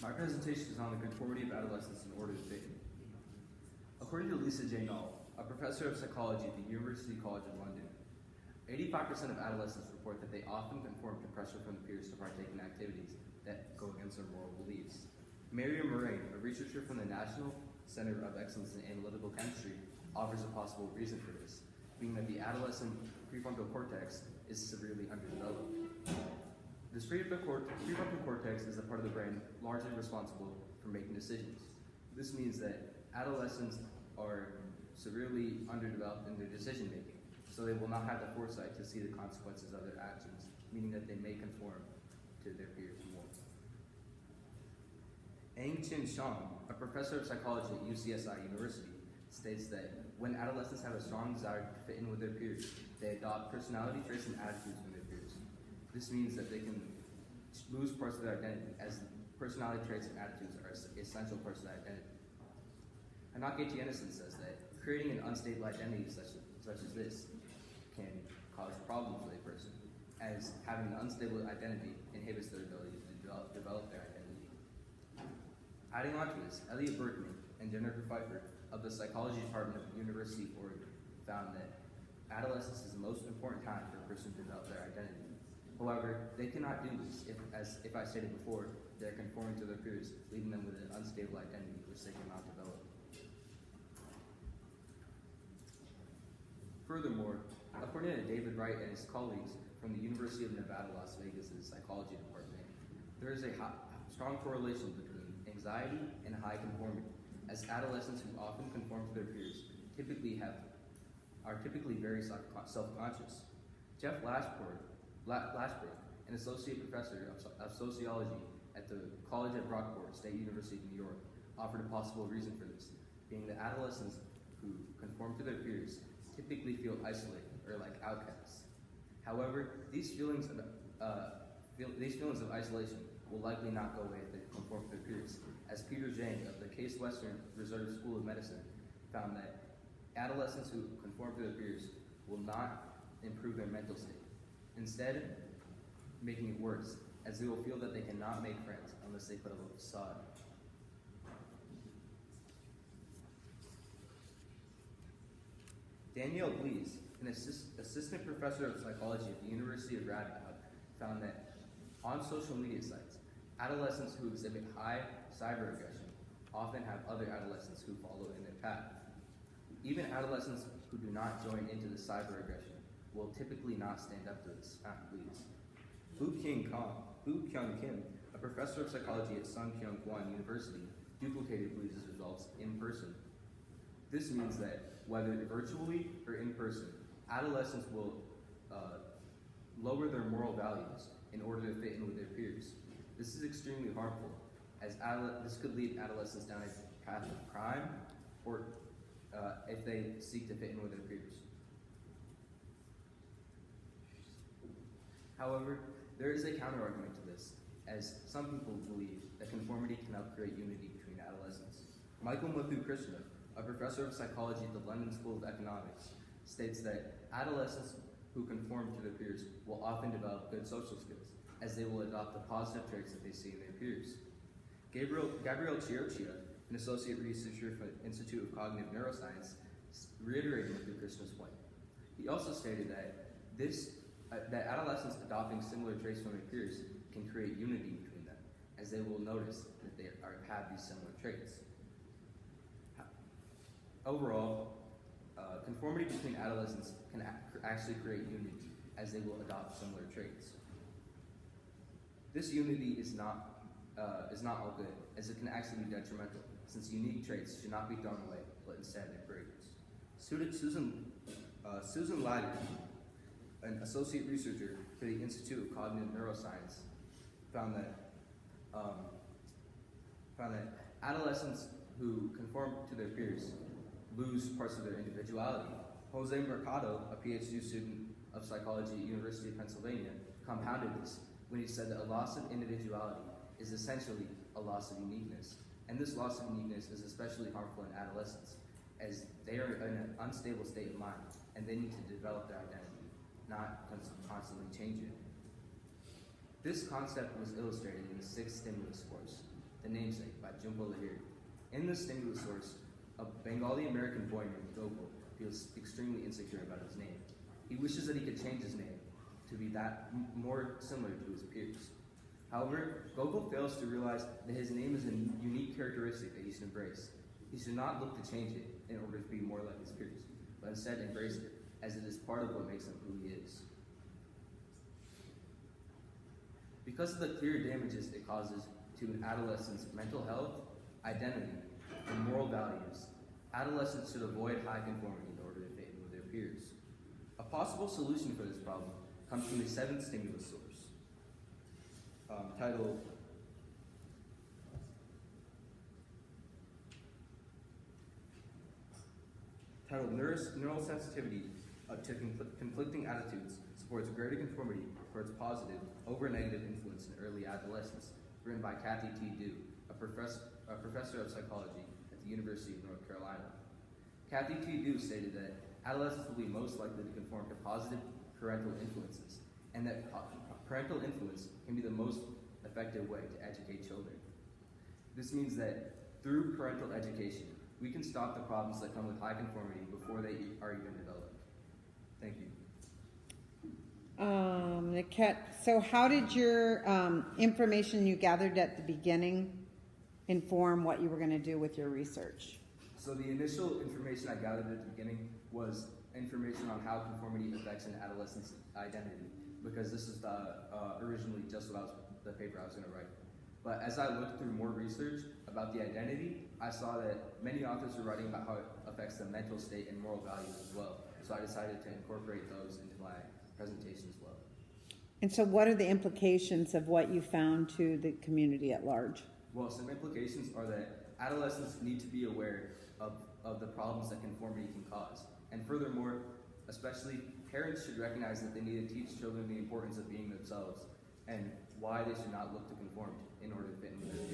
My presentation is on the conformity of adolescence in order to fit in. According to Lisa J. Null, a professor of psychology at the University College of London, 85% of adolescents report that they often conform to pressure from peers to partake in activities that go against their moral beliefs. Miriam Moraine, a researcher from the National Center of Excellence in Analytical Chemistry, offers a possible reason for this, being that the adolescent prefrontal cortex is severely underdeveloped. This prefrontal cortex is the part of the brain largely responsible for making decisions. This means that adolescents are severely underdeveloped in their decision making, so they will not have the foresight to see the consequences of their actions, meaning that they may conform to their peers more. Ang-Chin Shang, a professor of psychology at UCSI University, states that when adolescents have a strong desire to fit in with their peers, they adopt personality traits and attitudes from their peers. This means that they can lose parts of their identity, as personality traits and attitudes are essential parts of that identity. Hanake Tienison says that creating an unstable identity such as this can cause problems with a person, as having an unstable identity inhibits their ability to develop their identity. Adding on to this, Elliot Berkman and Jennifer Pfeiffer of the Psychology Department of the University of Oregon found that adolescence is the most important time for a person to develop their identity. However, they cannot do this if I stated before, they're conforming to their peers, leaving them with an unstable identity which they cannot develop. Furthermore, according to David Wright and his colleagues from the University of Nevada, Las Vegas' Psychology Department, there is a strong correlation between anxiety and high conformity, as adolescents who often conform to their peers are typically very self-conscious. Jeff Lashbrook, an associate professor of sociology at the College at Rockport State University of New York, offered a possible reason for this, being that adolescents who conform to their peers typically feel isolated or like outcasts. However, these feelings of isolation will likely not go away if they conform to their peers, as Peter Zhang of the Case Western Reserve School of Medicine found that adolescents who conform to their peers will not improve their mental state, instead making it worse, as they will feel that they cannot make friends unless they put up a facade. Danielle Glees, an assistant professor of psychology at the University of Radboud, found that on social media sites, adolescents who exhibit high cyber aggression often have other adolescents who follow in their path. Even adolescents who do not join into the cyber aggression will typically not stand up to this, Glees. Bu Kyung Kim, a professor of psychology at Sung Kyung Kwan University, duplicated Glees' results in person. This means that whether virtually or in person, adolescents will lower their moral values in order to fit in with their peers. This is extremely harmful, as this could lead adolescents down a path of crime, or if they seek to fit in with their peers. However, there is a counterargument to this, as some people believe that conformity can help create unity between adolescents. Michael Muthu Krishna, a professor of psychology at the London School of Economics, states that adolescents who conform to their peers will often develop good social skills, as they will adopt the positive traits that they see in their peers. Gabriel Chioccia, an associate researcher for the Institute of Cognitive Neuroscience, reiterated Muthu Krishna's point. He also stated that that adolescents adopting similar traits from their peers can create unity between them, as they will notice that they have these similar traits. Overall, conformity between adolescents can actually create unity, as they will adopt similar traits. This unity is not all good, as it can actually be detrimental, since unique traits should not be thrown away, but instead embraced. Susan Ladder, an associate researcher for the Institute of Cognitive Neuroscience, found that adolescents who conform to their peers lose parts of their individuality. Jose Mercado, a PhD student of psychology at the University of Pennsylvania, compounded this when he said that a loss of individuality is essentially a loss of uniqueness. And this loss of uniqueness is especially harmful in adolescents, as they are in an unstable state of mind, and they need to develop their identity, not constantly change it. This concept was illustrated in the 6th stimulus course. The Namesake by Jhumpa Lahiri. In the stimulus source, a Bengali American boy named Gokul feels extremely insecure about his name. He wishes that he could change his name to be more similar to his peers. However, Gokul fails to realize that his name is a unique characteristic that he should embrace. He should not look to change it in order to be more like his peers, but instead embrace it, as it is part of what makes him who he is. Because of the clear damages it causes to an adolescent's mental health, identity, and moral values, adolescents should avoid high conformity in order to fit in with their peers. A possible solution for this problem comes from the seventh stimulus source, titled Neural Sensitivity to Conflicting Attitudes Supports Greater Conformity Towards Positive over Negative Influence in Early Adolescence, written by Kathy T. Dew, a professor of psychology at the University of North Carolina. Kathy T. Dew stated that adolescents will be most likely to conform to positive parental influences, and that parental influence can be the most effective way to educate children. This means that through parental education, we can stop the problems that come with high conformity before they are even developed. Thank you. Niket, so how did your information you gathered at the beginning inform what you were going to do with your research? So the initial information I gathered at the beginning was information on how conformity affects an adolescent's identity, because this is originally just the paper I was going to write. But as I looked through more research about the identity, I saw that many authors were writing about how it affects the mental state and moral values as well. So I decided to incorporate those into my presentation as well. And so what are the implications of what you found to the community at large? Well, some implications are that adolescents need to be aware of the problems that conformity can cause. And furthermore, especially parents should recognize that they need to teach children the importance of being themselves and why they should not look to conform in order to fit in with their